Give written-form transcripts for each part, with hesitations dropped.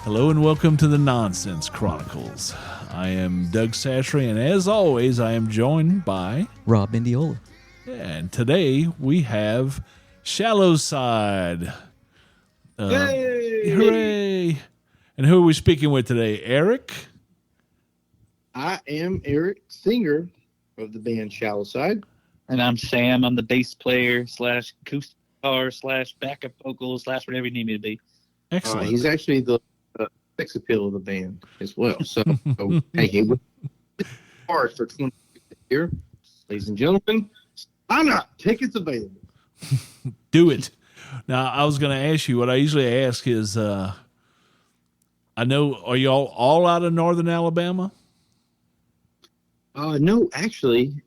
Hello and welcome to the Nonsense Chronicles. I am Doug Sashry, and as always, I am joined by Rob Mendiola. And today we have Shallow Side. Hey! Hooray! And who are we speaking with today? Eric? I am Eric, singer of the band Shallow Side. And I'm Sam. I'm the bass player / acoustic guitar / backup vocal / whatever you need me to be. Excellent. He's actually the sex appeal of the band as well. So, hey, he was hard for 20 years. Ladies and gentlemen, why not? Tickets available. Do it. Now, I was going to ask you, what I usually ask is, I know, are you all out of northern Alabama? No, actually,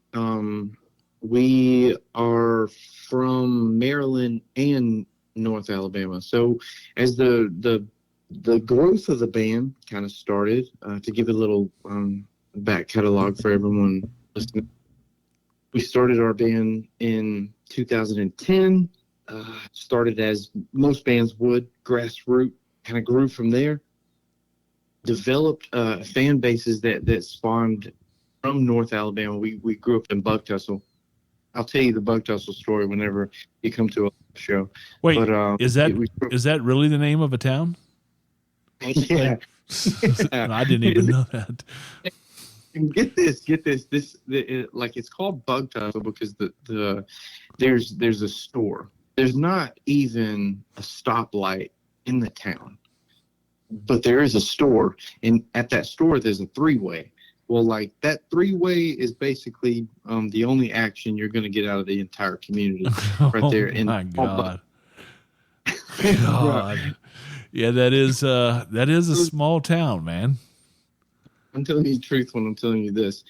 we are from Maryland and North Alabama. So as the growth of the band kind of started, to give a little back catalog for everyone listening, we started our band in 2010. Started as most bands would, grassroots, kind of grew from there. Developed fan bases that spawned from North Alabama. We grew up in Bug Tussle. I'll tell you the Bug Tussle story whenever you come to a show. Wait, but, is that really the name of a town? Yeah. I didn't even know that. And get this. It's called Bug Tussle because there's a store. There's not even a stoplight in the town, but there is a store, and at that store there's a three-way. Well, like that three-way is basically the only action you're going to get out of the entire community right there. Oh my God. God. Yeah, that is a small town, man. I'm telling you the truth when I'm telling you this.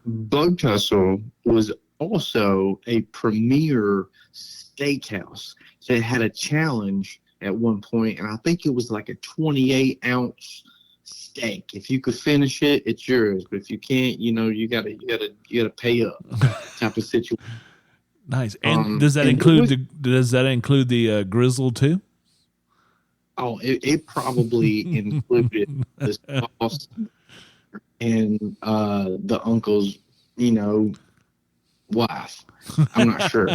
Bug Tussle was also a premier steakhouse that had a challenge at one point, and I think it was like a 28-ounce steak. If you could finish it, it's yours. But if you can't, you gotta pay up type of situation. Nice. And does that include the grizzle too? Oh, it probably included the sauce and the uncle's, wife. I'm not sure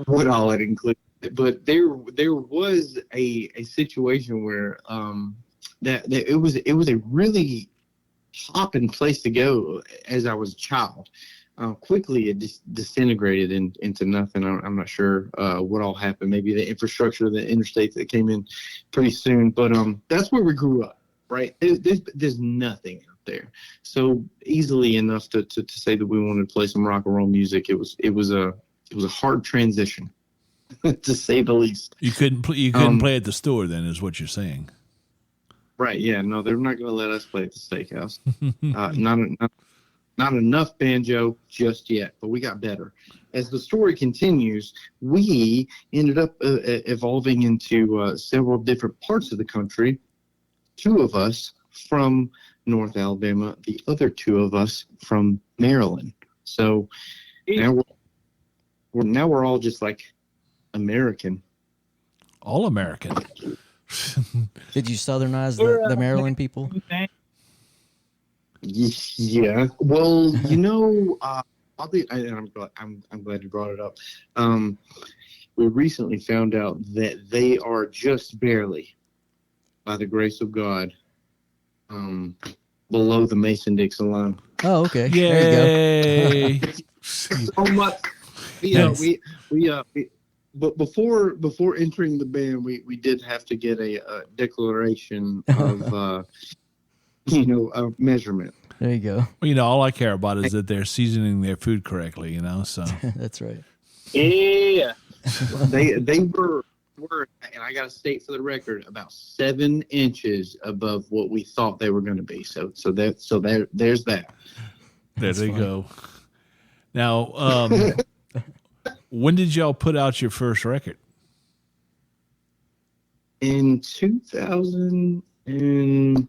what all it included, but there was a situation where that it was a really hopping place to go as I was a child. Quickly it disintegrated into nothing. I'm not sure what all happened. Maybe the infrastructure of the interstate that came in pretty soon. But that's where we grew up, right? There's nothing out there. So easily enough to say that we wanted to play some rock and roll music. It was a hard transition, to say the least. You couldn't play at the store then, is what you're saying. Right? Yeah. No, they're not going to let us play at the steakhouse. Not enough banjo just yet, but we got better. As the story continues, we ended up evolving into several different parts of the country. 2 of us from North Alabama, the other 2 of us from Maryland. So now we're all just like American. All American. Did you southernize the Maryland people? Yeah. Well, I'm glad you brought it up. We recently found out that they are just barely, by the grace of God, below the Mason-Dixon line. Oh, okay. Yay! There you go. So much. But before entering the band, we did have to get a declaration of a measurement. There you go. Well, all I care about is that they're seasoning their food correctly, so. That's right. Yeah. They were, and I got to state for the record, about 7 inches above what we thought they were going to be. So there's that. There they go. Now, when did y'all put out your first record? In 2000 and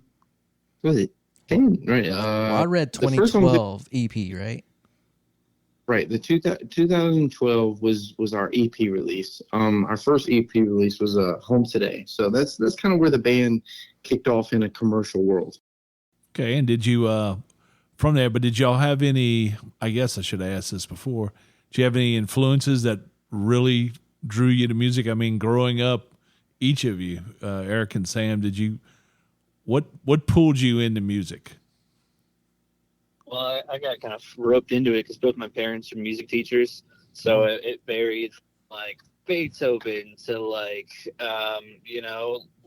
was it 10? Right. Well, I read the first one 2012 EP, right? Right. The 2012 was our EP release. Our first EP release was Home Today. So that's kind of where the band kicked off in a commercial world. Okay, and did you from there? But did y'all have any? I guess I should have asked this before. Did you have any influences that really drew you to music? I mean, growing up, each of you, Eric and Sam, did you? What pulled you into music? Well, I got kind of roped into it because both my parents are music teachers, so it varied from, like, Beethoven to, like,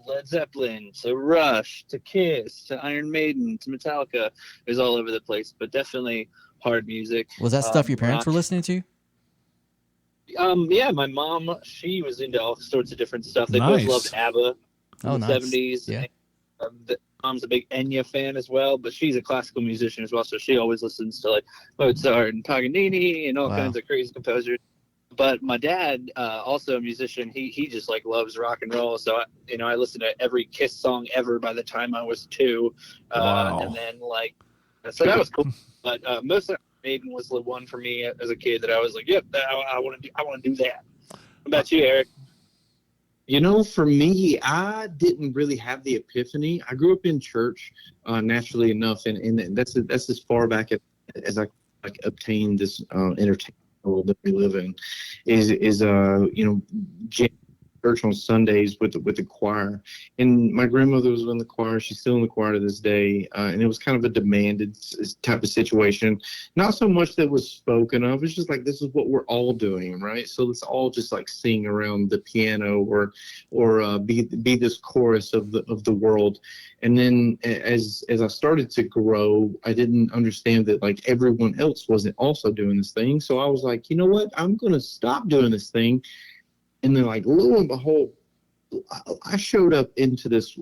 Led Zeppelin to Rush to Kiss to Iron Maiden to Metallica. It was all over the place, but definitely hard music. Was that stuff your parents were listening to? Yeah, my mom, she was into all sorts of different stuff. They Nice. both loved ABBA in the nice. 70s. Yeah. Mom's a big Enya fan as well, but she's a classical musician as well, so she always listens to, like, Mozart and Paganini and all kinds of crazy composers. But my dad, also a musician, he just, like, loves rock and roll. So I listened to every Kiss song ever by the time I was 2. Wow. And then, like, so that was cool. But most of Maiden was the one for me as a kid that I was like, yep, I want to do that. What about you, Eric? For me, I didn't really have the epiphany. I grew up in church, naturally enough, and that's as far back as I obtained this entertainment world that we live in. Is church on Sundays with the choir, and my grandmother was in the choir. She's still in the choir to this day, and it was kind of a demanded type of situation. Not so much that was spoken of. It's just like, this is what we're all doing, right? So let's all just, like, sing around the piano or be this chorus of the world. And then as I started to grow, I didn't understand that, like, everyone else wasn't also doing this thing. So I was like, you know what? I'm gonna stop doing this thing. And then, like, lo and behold, I showed up into this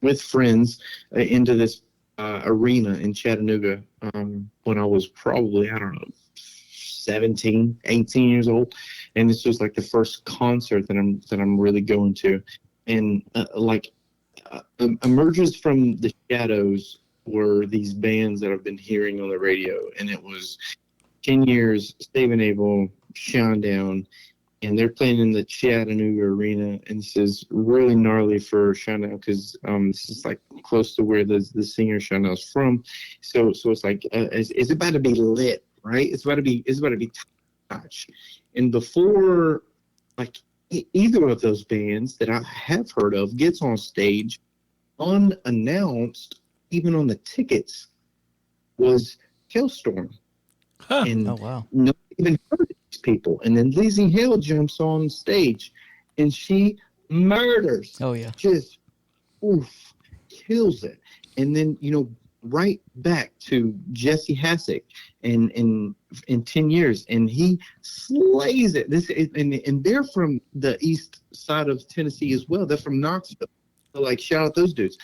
with friends into this arena in Chattanooga when I was probably, 17, 18 years old. And it's just like the first concert that I'm really going to. And emerges from the shadows were these bands that I've been hearing on the radio. And it was 10 Years, Stephen Abel, Shinedown. And they're playing in the Chattanooga arena, and this is really gnarly for Shinedown because this is, like, close to where the singer Shinedown's from. So it's like it's about to be lit, right? It's about to be touch. And before, like, either of those bands that I have heard of gets on stage, unannounced, even on the tickets, was Hailstorm. Huh. And Oh, wow. nobody even heard of these people. And then Lizzie Hale jumps on stage and she murders. Oh, yeah. Just kills it. And then, right back to Jesse Hassick in 10 Years, and he slays it. And they're from the east side of Tennessee as well. They're from Knoxville. So, like, shout out those dudes.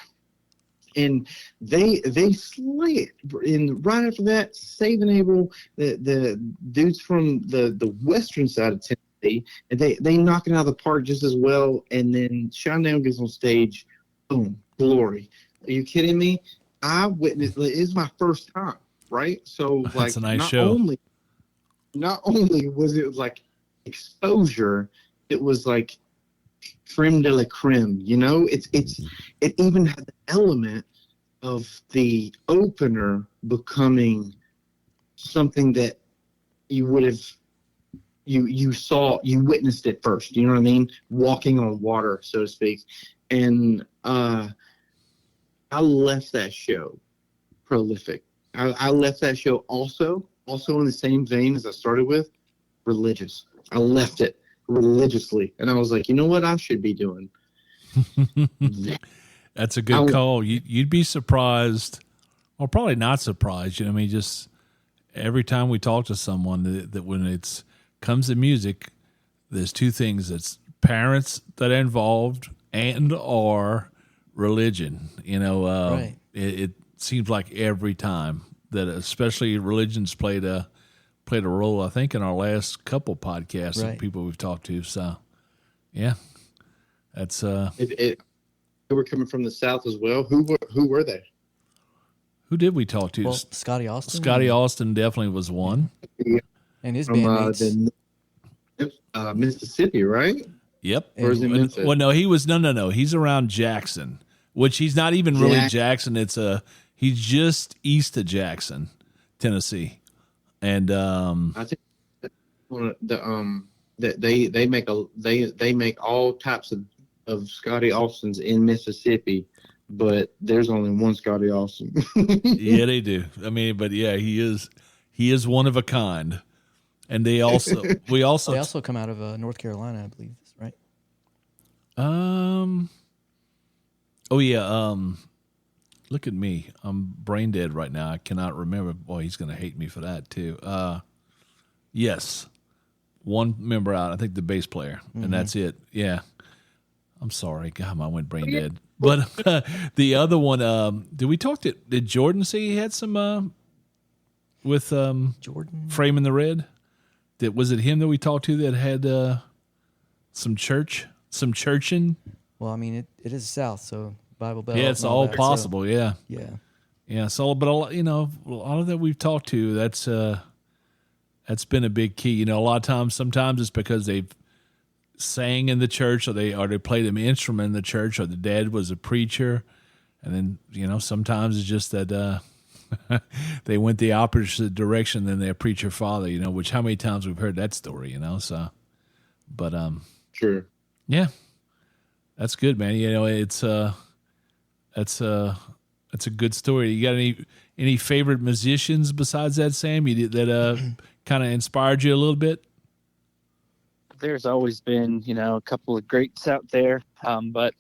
And they slay it. And right after that, Saving Abel, the dudes from the western side of Tennessee, and they knock it out of the park just as well. And then Shinedown gets on stage, boom, glory. Are you kidding me? I witnessed. It's my first time, right? So, like, that's a nice show. Not only was it, like, exposure, it was like creme de la creme. It even had the element of the opener becoming something that you would have you witnessed it first. You know what I mean? Walking on water, so to speak. And I left that show prolific. I left that show also in the same vein as I started with, religious. I left it religiously, and I was like, you know what I should be doing? That's a good call. You'd be surprised, or probably not surprised. Just every time we talk to someone that when it's comes to music, there's two things that's parents that are involved and or religion. Right. It seems like every time that, especially religions played a role. I think in our last couple podcasts of Right. people we've talked to. So, yeah, that's They were coming from the South as well. Who were they? who did we talk to? Well, Scotty Austin. Scotty Austin definitely was one. and his From bandmates. Mississippi, right? Yep. Or is it Memphis? Well, no, he was no. He's around Jackson, which he's not even really Jackson. He's just east of Jackson, Tennessee, and I think that they make all types of Scotty Austins in Mississippi, but there's only one Scotty Austin. yeah, they do. I mean, but yeah, he is one of a kind, and they also They also come out of North Carolina, I believe, right? Oh yeah. Look at me. I'm brain dead right now. I cannot remember. Boy, he's going to hate me for that too. Yes. One member out. I think the bass player, and that's it. Yeah. I'm sorry. God, I went brain dead. But the other one, did Jordan say he had some with Jordan Framing the Red? Was it him that we talked to that had some churching? Well, I mean, it is South, so Bible Belt. Yeah, it's and all that, possible. So, yeah. yeah. So, but a lot of that we've talked to, that's been a big key. A lot of times, sometimes it's because they've sang in the church, or they played an instrument in the church, or the dad was a preacher, and then sometimes it's just that they went the opposite direction than their preacher father. Which how many times we've heard that story. So, but Sure. yeah, that's good, man. It's that's a good story. You got any favorite musicians besides that, Sam? That kind of inspired you a little bit? There's always been, a couple of greats out there. But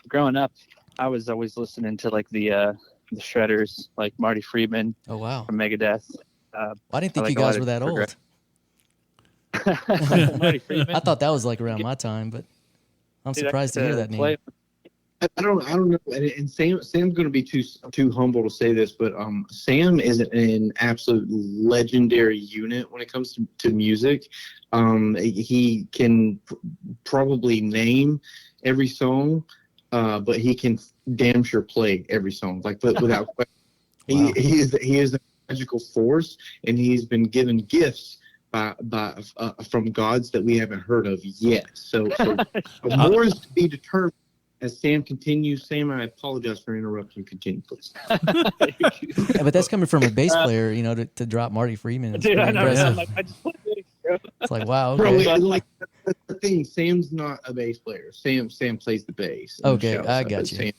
growing up, I was always listening to like the Shredders, like Marty Friedman. Oh wow. From Megadeth. I didn't think you guys were that old. Marty Friedman. I thought that was like around my time, but I'm surprised to hear that name. I don't know. And Sam's going to be too humble to say this, but Sam is an absolute legendary unit when it comes to music. He can probably name every song, but he can damn sure play every song. But without question, Wow. he is a magical force, and he's been given gifts from gods that we haven't heard of yet. So more is to be determined. As Sam continues, Sam, I apologize for interrupting. Continue, please. Yeah, but that's coming from a bass player, to drop Marty Freeman. Dude, I know. Impressive. I'm like, I just want to bro. It's like, wow, Bro, okay. like that's the thing. Sam's not a bass player. Sam plays the bass. in the Okay, show, I so got you. Sam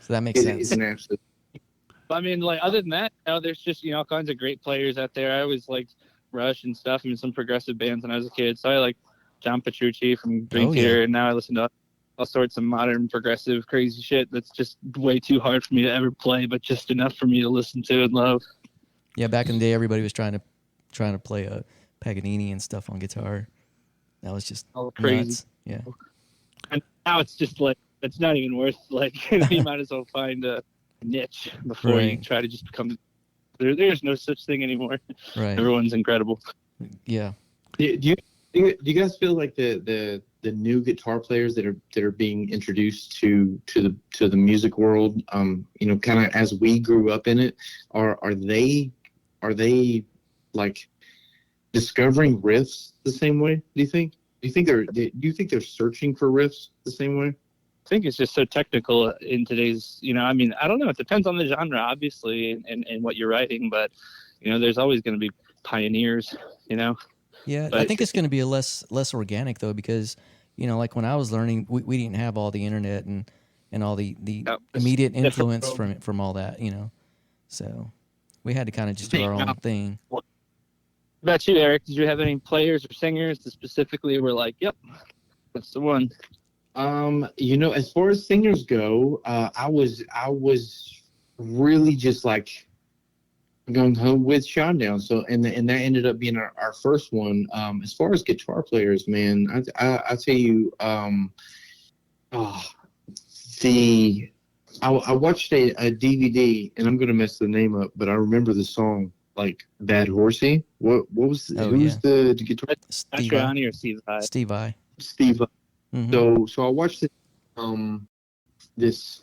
So that makes is sense. an absolute. I mean, like, other than that, there's just, all kinds of great players out there. I always liked Rush and stuff, and some progressive bands when I was a kid. So I like John Petrucci from Dream Theater, and now I listen to all sorts of modern progressive crazy shit that's just way too hard for me to ever play, but just enough for me to listen to and love. Yeah, back in the day, everybody was trying to play a Paganini and stuff on guitar. That was just All crazy. nuts. Yeah. And now it's just like, it's not even worth, like, you might as well find a niche before you try to just become. There's no such thing anymore. Right. Everyone's incredible. Yeah. Do you guys feel like the new guitar players that are being introduced to the music world, kind of as we grew up in it, are they like discovering riffs the same way? Do you think they're searching for riffs the same way? I think it's just so technical in today's, I mean, I don't know. It depends on the genre, obviously, and what you're writing, but, there's always going to be pioneers, Yeah, But I think it's going to be less organic though, because like when I was learning, we didn't have all the internet and all the immediate influence from all that, so we had to kind of just do our own thing. What about you, Eric? Did you have any players or singers that specifically were like, "Yep, that's the one"? As far as singers go, I was really just like gung ho with Shinedown. So and that ended up being our first one. As far as guitar players, man, I tell you, oh, I watched a DVD, and I'm gonna mess the name up, but I remember the song like Bad Horsey. What was who's the guitar? Steve Satriani or Steve Vai? Steve Vai. Steve. Mm-hmm. So I watched this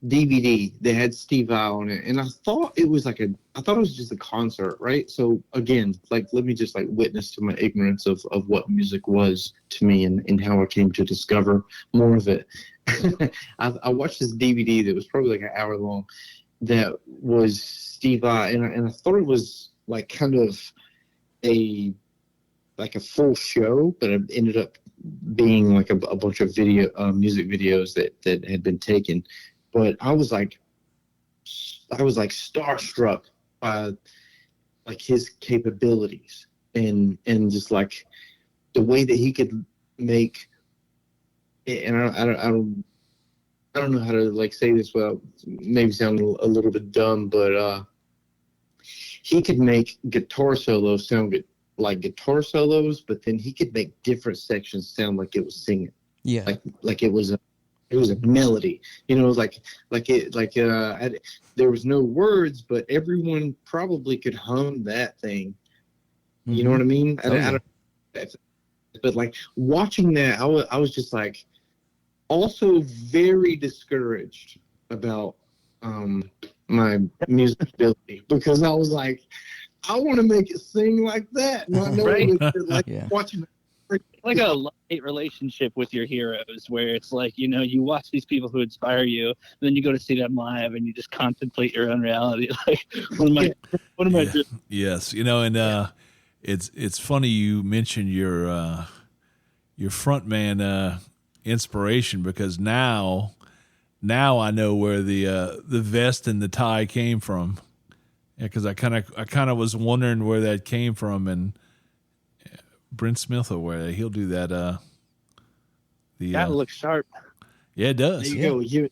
DVD that had Steve Vai on it, and I thought it was just a concert, right? So again, like let me just like witness to my ignorance of what music was to me and how I came to discover more of it. I watched this DVD that was probably like an hour long that was Steve Vai, and I thought it was like kind of a full show, but it ended up being like a bunch of music videos that had been taken. But I was like starstruck by like his capabilities and just like the way that he could make. And I don't know how to like say this without maybe sounding a little bit dumb, but he could make guitar solos sound good, like guitar solos, but then he could make different sections sound like it was singing. Yeah, like it was a melody, you know, there was no words, but everyone probably could hum that thing. Mm-hmm. You know what I mean? I don't, but like watching that, I was just like also very discouraged about my music ability, because I was like, I want to make it sing like that. Not knowing like watching like a love-hate relationship with your heroes, where it's like, you know, you watch these people who inspire you, and then you go to see them live, and you just contemplate your own reality. Like, what am I doing? Yes, you know, and it's funny you mentioned your frontman inspiration, because now I know where the vest and the tie came from. Yeah, because I kind of was wondering where that came from, and Brent Smith will wear that. He'll do that. That looks sharp. Yeah, it does. There you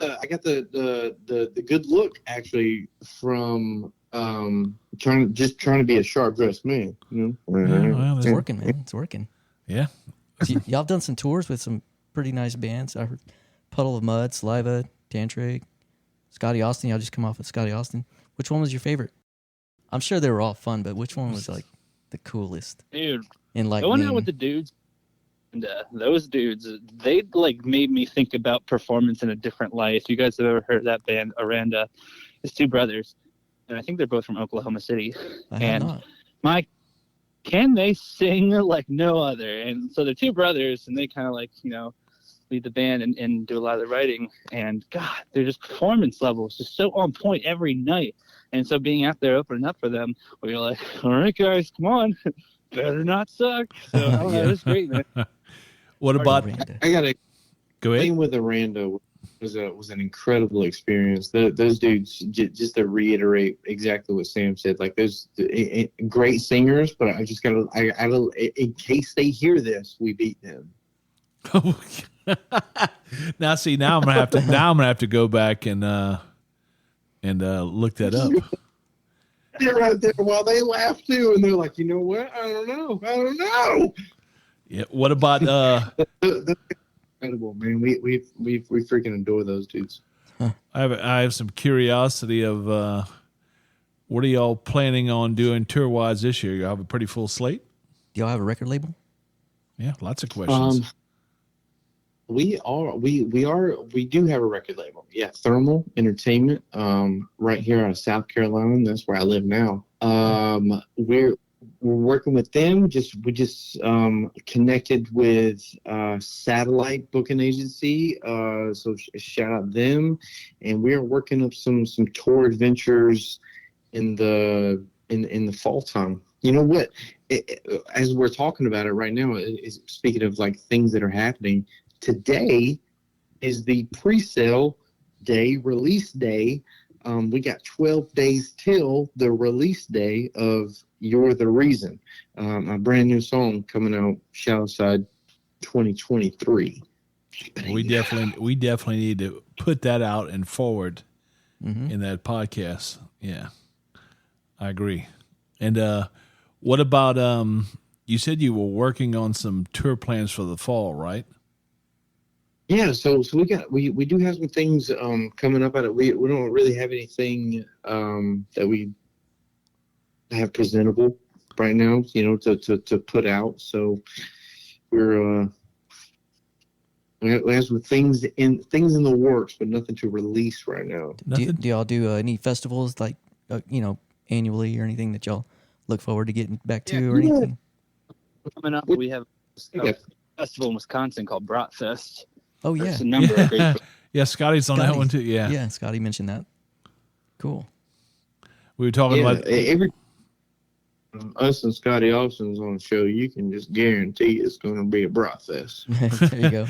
go. I got the good look actually from trying to be a sharp dressed man. You know? Well, it's working, man. It's working. Yeah. Y'all have done some tours with some pretty nice bands. I heard Puddle of Mud, Saliva, Tantric, Scotty Austin. Y'all just come off with Scotty Austin. Which one was your favorite? I'm sure they were all fun, but which one was like the coolest? Dude, and like going out with the dudes, and those dudes, they like made me think about performance in a different light. If you guys have ever heard that band, Aranda, it's two brothers, and I think they're both from Oklahoma City. I have not. Can they sing like no other? And so they're two brothers, and they kind of like, you know, lead the band and do a lot of the writing. And God, their just performance levels just so on point every night. And so being out there opening up for them, where you're like, all right, guys, come on, better not suck. So I don't know, it was great, man. What about? I gotta go ahead. Playing with Aranda was an incredible experience. Those dudes, just to reiterate exactly what Sam said, like those great singers. But I gotta, in case they hear this, we beat them. Now, see, now I'm gonna have to go back and look that up. They're right there while they laugh too, and they're like, you know what? I don't know. Yeah. What about That's incredible, man. We freaking adore those dudes. I have some curiosity of what are y'all planning on doing tour wise this year? You have a pretty full slate. Do y'all have a record label? Yeah, lots of questions. We do have a record label. Yeah, Thermal Entertainment, right here out of South Carolina. That's where I live now. We're working with them. We just connected with Satellite Booking Agency. So shout out them, and we're working up some tour adventures in the fall time. You know what? As we're talking about it right now, speaking of like things that are happening. Today is the pre-sale day, release day. We got 12 days till the release day of You're the Reason, a brand new song coming out, Shadowside 2023. We definitely need to put that out and forward in that podcast. Yeah. I agree. And what about you said you were working on some tour plans for the fall, right? Yeah, so we do have some things coming up at it. We don't really have anything that we have presentable right now, to put out. So we're we have some things in the works, but nothing to release right now. Do y'all do any festivals like annually or anything that y'all look forward to getting back to or anything? Coming up, we have a festival in Wisconsin called Bratfest. Oh yeah, There's a number of great. Yeah, Scotty's on that one too. Yeah, yeah, Scotty mentioned that. Cool. We were talking about every us and Scotty Austin's on the show. You can just guarantee it's going to be a Bratfest. There you go.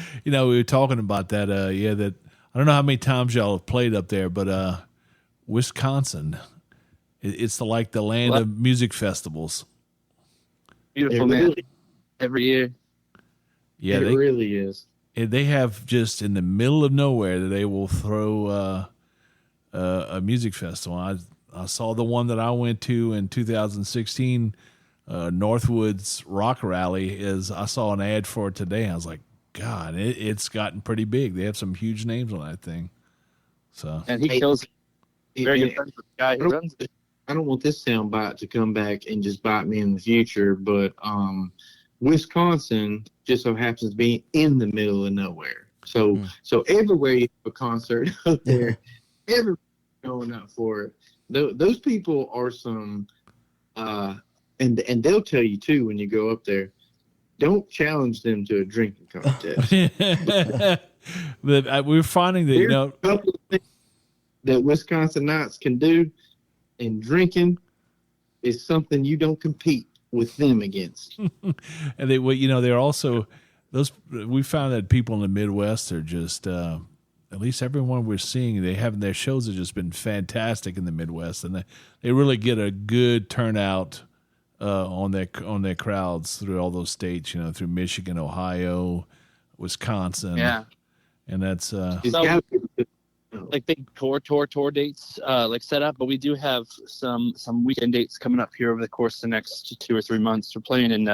we were talking about that. That I don't know how many times y'all have played up there, but Wisconsin, it's like the land of music festivals. Beautiful, man. Every year. Yeah, it really is. They have just in the middle of nowhere that they will throw a music festival. I saw the one that I went to in 2016, Northwood's Rock Rally. I saw an ad for it today. I was like, God, it's gotten pretty big. They have some huge names on that thing. So and he kills. Very good friends with the guy who runs it. I don't want this soundbite to come back and just bite me in the future, but Wisconsin just so happens to be in the middle of nowhere. So everywhere you have a concert up there, everybody's going up for it. Those people are some, and they'll tell you too when you go up there, don't challenge them to a drinking contest. But we're finding that a couple of things that Wisconsinites can do, and drinking is something you don't compete with them against. And they're also those. We found that people in the Midwest are just. At least everyone we're seeing, their shows have just been fantastic in the Midwest, and they really get a good turnout on their crowds through all those states, through Michigan, Ohio, Wisconsin. Yeah, and that's like big tour dates like set up, but we do have some weekend dates coming up here over the course of the next 2 or 3 months. We're playing in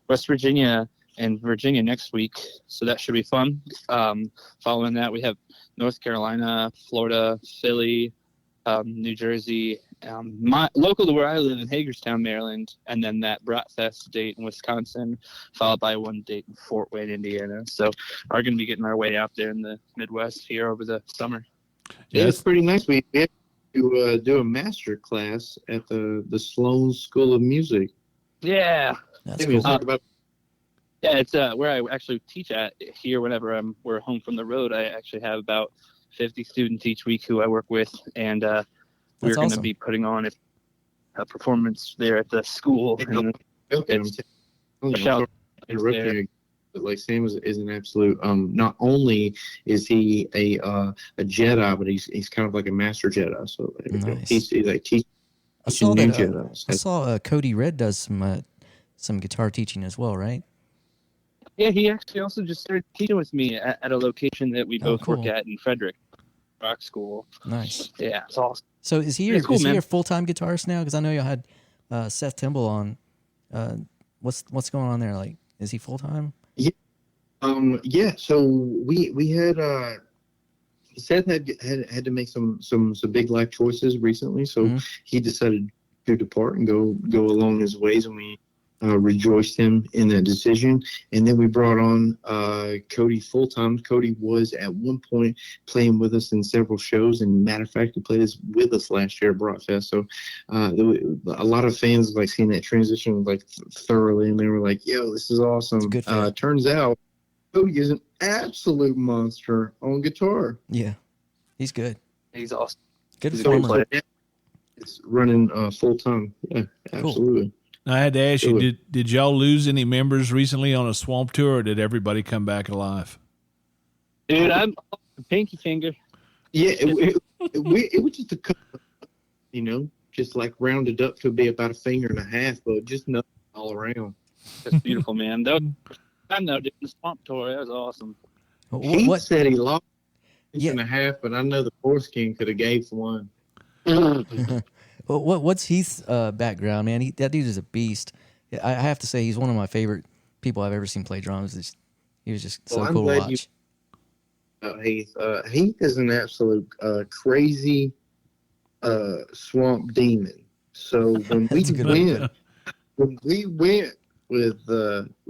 West Virginia and Virginia next week, so that should be fun. Following that, we have North Carolina, Florida, Philly, New Jersey, local to where I live in Hagerstown, Maryland, and then that Bratfest date in Wisconsin, followed by one date in Fort Wayne, Indiana. So are going to be getting our way out there in the Midwest here over the summer. Yeah, it's pretty nice. We have to do a master class at the Sloan School of Music. Yeah. That's cool. Yeah, it's where I actually teach at here. Whenever we're home from the road, I actually have about 50 students each week who I work with, and we're going to be putting on a performance there at the school. Like Sam is an absolute. Not only is he a Jedi, but he's kind of like a master Jedi. So nice. he's like teaching. I saw Cody Red does some guitar teaching as well, right? Yeah, he actually also just started teaching with me at a location that we both work at in Frederick, Rock School. Nice. Yeah, it's awesome. So is he your full-time guitarist now? Because I know y'all had Seth Timble on. What's going on there? Like, is he full-time? Yeah. Yeah. So we had Seth had to make some big life choices recently, so he decided to depart and go along his ways, and we rejoiced him in that decision. And then we brought on Cody full time. Cody was at one point playing with us in several shows, and matter of fact, he played with us last year at Bratfest. So a lot of fans like seeing that transition thoroughly, and they were like, "Yo, this is awesome." Turns out Cody is an absolute monster on guitar. Yeah, he's good. He's awesome. Good player. It's running full time. Yeah, absolutely. Cool. I had to ask you, did y'all lose any members recently on a swamp tour, or did everybody come back alive? Dude, I'm pinky finger. Yeah, it was just a couple, just like rounded up to be about a finger and a half, but just nothing all around. That's beautiful, man. I know, dude, the swamp tour, that was awesome. He said he lost an inch and a half, but I know the Force King could have gave one. What's Heath's background, man? That dude is a beast. I have to say, he's one of my favorite people I've ever seen play drums. He was just so cool to watch. Heath. Heath is an absolute crazy swamp demon. So when we went with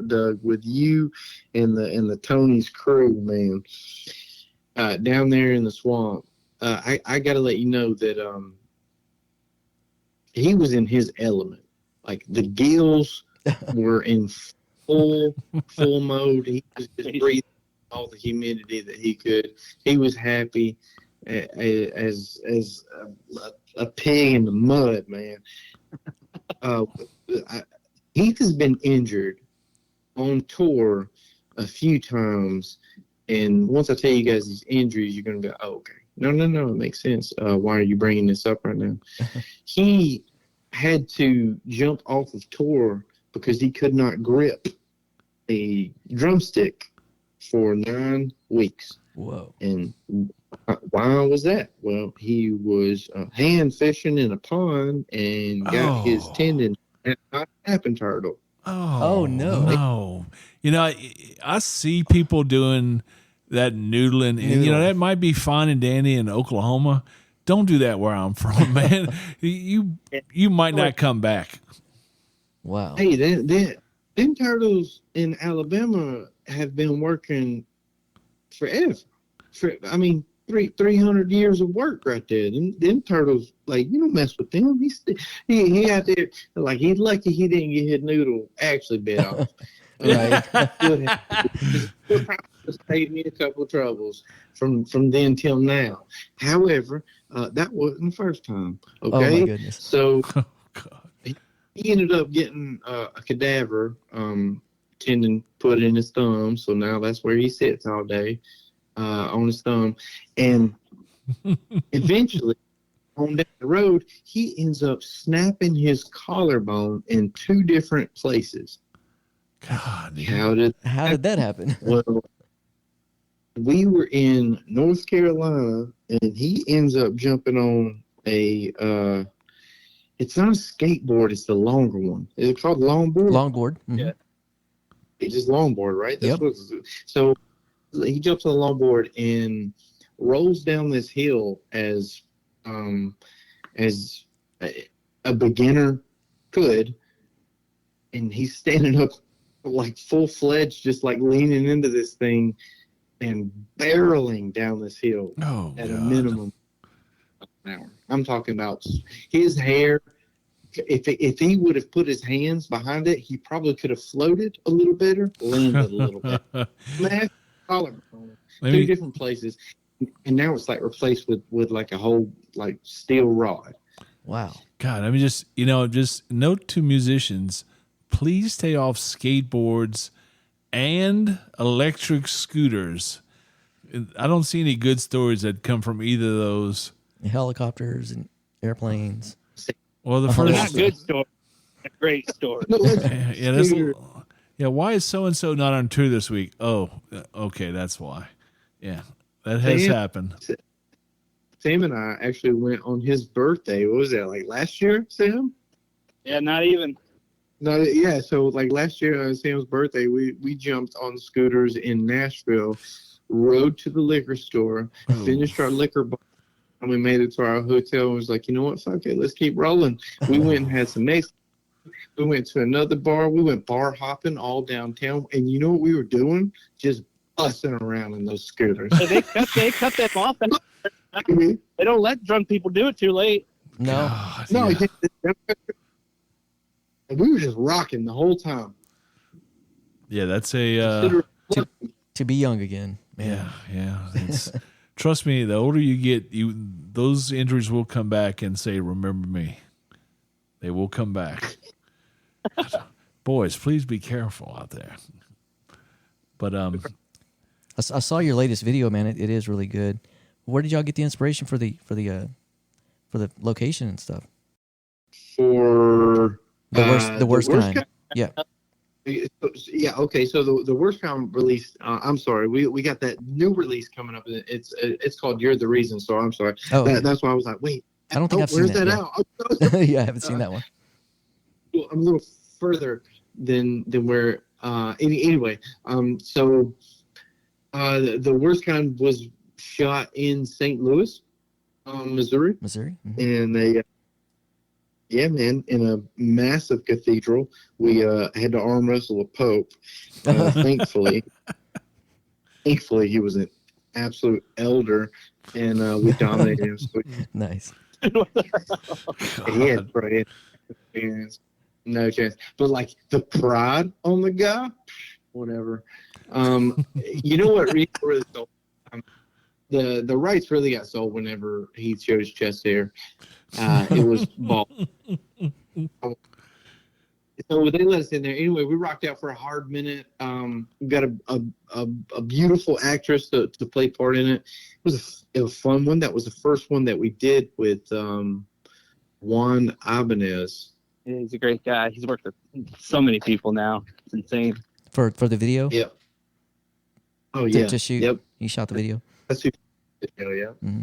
Doug, with you and the Tony's crew, man, down there in the swamp, I got to let you know that he was in his element. Like the gills were in full mode. He was just breathing all the humidity that he could. He was happy as a pig in the mud, man. Heath has been injured on tour a few times, and once I tell you guys these injuries, you're gonna go, oh, okay, no, it makes sense. Why are you bringing this up right now? He had to jump off of tour because he could not grip a drumstick for 9 weeks. Whoa! And why was that? Well, he was hand fishing in a pond and got his tendon happened turtle. Oh no! You know, I see people doing that noodling, and you know that might be fine and dandy in Oklahoma. Don't do that where I'm from, man. You might not come back. Wow. Hey, them turtles in Alabama have been working forever. 300 years of work right there. Them turtles, like, you don't mess with them. He out there, like, he's lucky he didn't get his noodle actually bit off. Right. It probably saved me a couple of troubles from then till now. However, that wasn't the first time. Okay. Oh my goodness. So he ended up getting a cadaver tendon put in his thumb. So now that's where he sits all day. On his thumb, and eventually on down the road he ends up snapping his collarbone in 2 different places. God, how did that happen? Well, we were in North Carolina and he ends up jumping on a it's not a skateboard, it's the longer one. Is it called longboard? Mm-hmm. Yeah, it's just longboard, right? That's yep. So he jumps on the longboard and rolls down this hill as a beginner could, and he's standing up like full-fledged, just like leaning into this thing and barreling down this hill at a minimum of an hour. I'm talking about his hair. If he would have put his hands behind it, he probably could have floated a little better, landed a little bit. Collarbone, 2 different places, and now it's like replaced with like a whole like steel rod. Wow. God, I mean, just note to musicians, please stay off skateboards and electric scooters. I don't see any good stories that come from either of those. Helicopters and airplanes. Well, the first not good story, a great story. Yeah, why is so-and-so not on tour this week? Oh, okay, that's why. Yeah, that has happened. Sam and I actually went on his birthday. What was that, like last year, Sam? Yeah, not even. No, yeah, so like last year on Sam's birthday, we jumped on scooters in Nashville, rode to the liquor store, finished our liquor bar, and we made it to our hotel and was like, you know what, fuck it, let's keep rolling. We went and had some Mexican. We went to another bar. We went bar hopping all downtown. And you know what we were doing? Just busting around in those scooters. So they cut them off. They don't let drunk people do it too late. No. God, no. Yeah. We were just rocking the whole time. Yeah, that's a... to be young again. Man. Yeah. Trust me, the older you get, those injuries will come back and say, remember me. They will come back. Boys, please be careful out there. But I saw your latest video, man. It is really good. Where did y'all get the inspiration for the location and stuff? For the worst kind. Yeah. Yeah. Okay. So the worst kind release. I'm sorry. We got that new release coming up. It's called "You're the Reason." So I'm sorry. Oh, okay. That's why I was like, wait. I don't think I've seen where's that. that out? Yeah, I haven't seen that one. I'm a little further than where. Anyway, so the worst kind was shot in St. Louis, Missouri. Missouri. Mm-hmm. And they, yeah, man, in a massive cathedral. We had to arm wrestle a pope. Thankfully, he was an absolute elder, and we dominated him. So Nice. he had no chance. But like the pride on the guy, whatever. You know what really sold? The rights really got sold whenever he showed his chest hair. It was ball. So they let us in there. Anyway, we rocked out for a hard minute. We got a beautiful actress to play part in it. It was a fun one. That was the first one that we did with Juan Ibanez. Yeah, he's a great guy. He's worked with so many people now. It's insane. For the video? Yep. Oh yeah. To shoot. Yep. You shot the video. That's who. Yeah. Mm-hmm.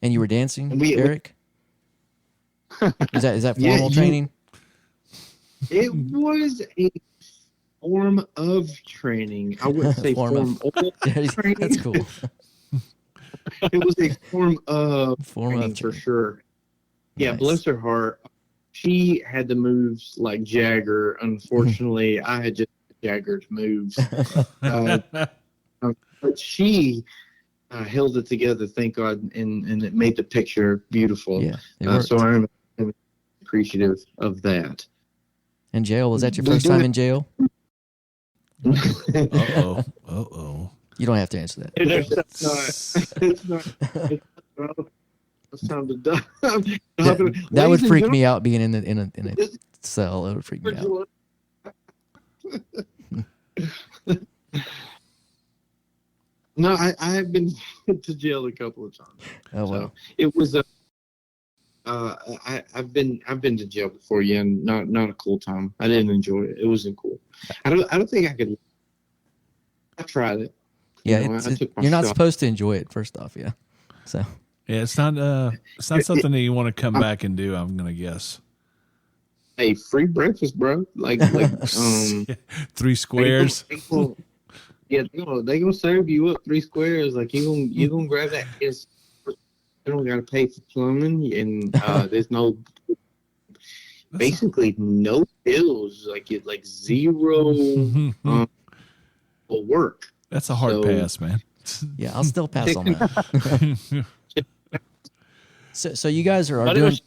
And you were dancing, Eric? Is that formal training? It was a form of training. I wouldn't say formal training. That's cool. It was a form of training for sure. Yeah, nice. Bless her heart. She had the moves like Jagger. Unfortunately, I had just Jagger's moves. But she held it together, thank God, and it made the picture beautiful. Yeah, so I'm appreciative of that. In jail? Was that your first time in jail? Uh-oh. You don't have to answer that. It's not. It's time to die. That would freak me out, being in a cell. It would freak me out. No, I have been to jail a couple of times. Oh wow! So it was I've been to jail before, yeah, and not a cool time. I didn't enjoy it. It wasn't cool. I don't think I could. I tried it. Yeah, you're not supposed to enjoy it. First off, yeah. So yeah, it's not something that you want to come back and do. I'm gonna guess. Hey, free breakfast, bro. Like 3 squares. Yeah, they gonna serve you up 3 squares. Like you gonna grab that. You don't gotta pay for plumbing, and there's basically no bills. Like zero work. That's a hard pass, man. Yeah, I'll still pass on that. So you guys are doing.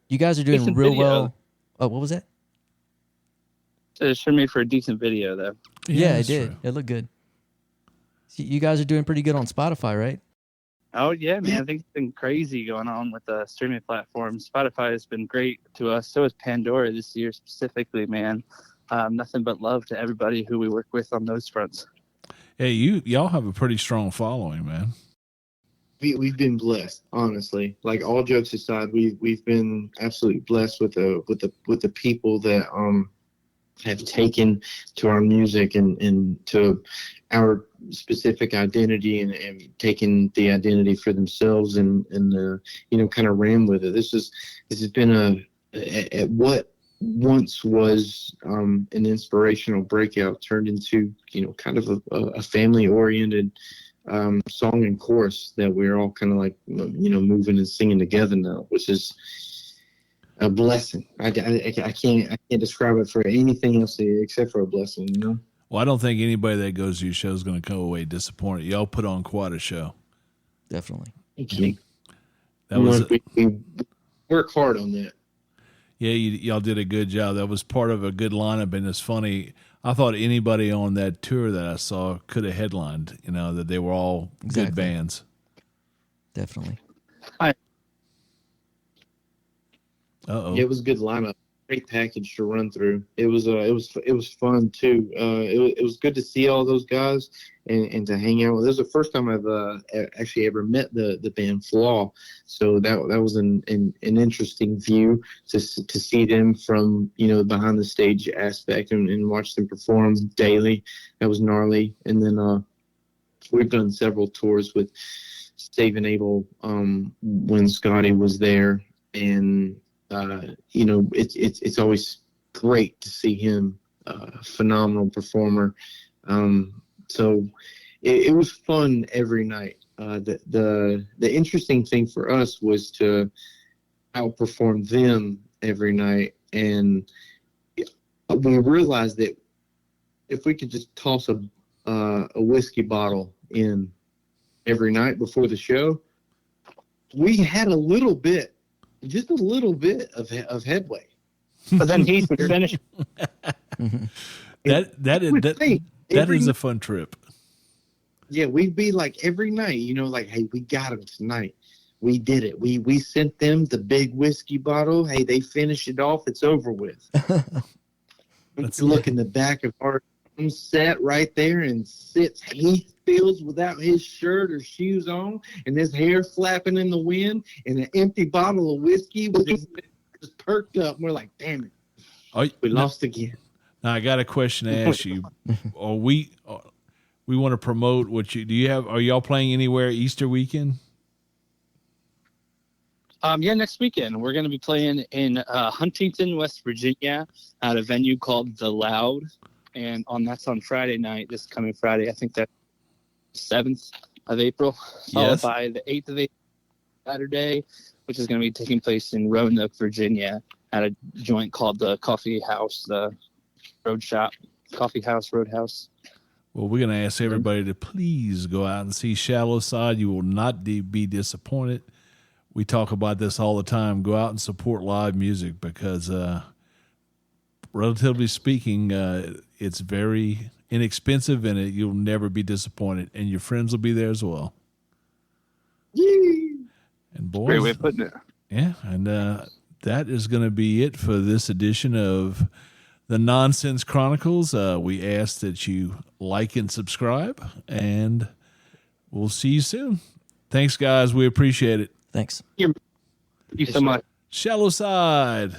You guys are doing real well. Oh, what was that? It showed me for a decent video, though. Yeah, it did. True. It looked good. So you guys are doing pretty good on Spotify, right? Oh, yeah, man. I think it's been crazy going on with the streaming platforms. Spotify has been great to us. So has Pandora this year specifically, man. Nothing but love to everybody who we work with on those fronts. Hey, y'all have a pretty strong following, man. We've been blessed, honestly. Like, all jokes aside, we've been absolutely blessed with the people that have taken to our music and to our specific identity and taken the identity for themselves and kind of ran with it. This has been at what once was an inspirational breakout turned into kind of a family oriented song and chorus that we're all kind of like moving and singing together now, which is a blessing. I can't describe it for anything else except for a blessing. Well, I don't think anybody that goes to your show is going to come away disappointed. Y'all put on quite a show. Definitely. Thank you. We work hard on that. Yeah, y'all did a good job. That was part of a good lineup, and it's funny. I thought anybody on that tour that I saw could have headlined. That they were all good bands. Definitely. It was a good lineup. Great package to run through. It was fun too. It was good to see all those guys and to hang out with. This is the first time I've actually ever met the band Flaw, so that was an interesting view to see them from behind the stage aspect and watch them perform daily. That was gnarly. And then we've done several tours with Saving Abel when Scotty was there, and it's always great to see him, phenomenal performer. So it was fun every night. The interesting thing for us was to outperform them every night, and we realized that if we could just toss a whiskey bottle in every night before the show, we had just a little bit of headway. But then Heath would finish. That is a fun trip. Yeah, we'd be like every night, like, hey, we got them tonight. We did it. We sent them the big whiskey bottle. Hey, they finished it off. It's over with. Let's look in the back of our set right there, and sits Heath Fields without his shirt or shoes on, and his hair flapping in the wind, and an empty bottle of whiskey with his just perked up. And we're like, damn it, we lost again. Now I got a question to ask you. We want to promote what you do. Are y'all playing anywhere Easter weekend? Yeah, next weekend we're going to be playing in Huntington, West Virginia, at a venue called The Loud, and that's on Friday night. This coming Friday, I think that's 7th of April, followed by the 8th of April, Saturday, which is going to be taking place in Roanoke, Virginia, at a joint called the Coffee House, the Road Shop, Coffee House Roadhouse. Well, we're going to ask everybody to please go out and see Shallow Side. You will not be disappointed. We talk about this all the time. Go out and support live music because, relatively speaking, it's very inexpensive, and you'll never be disappointed, and your friends will be there as well. Yay! And boys, great way of putting it. Yeah, and that is going to be it for this edition of the Nonsense Chronicles. We ask that you like and subscribe, and we'll see you soon. Thanks, guys. We appreciate it. Thanks. Thank you so much. Shallow Side.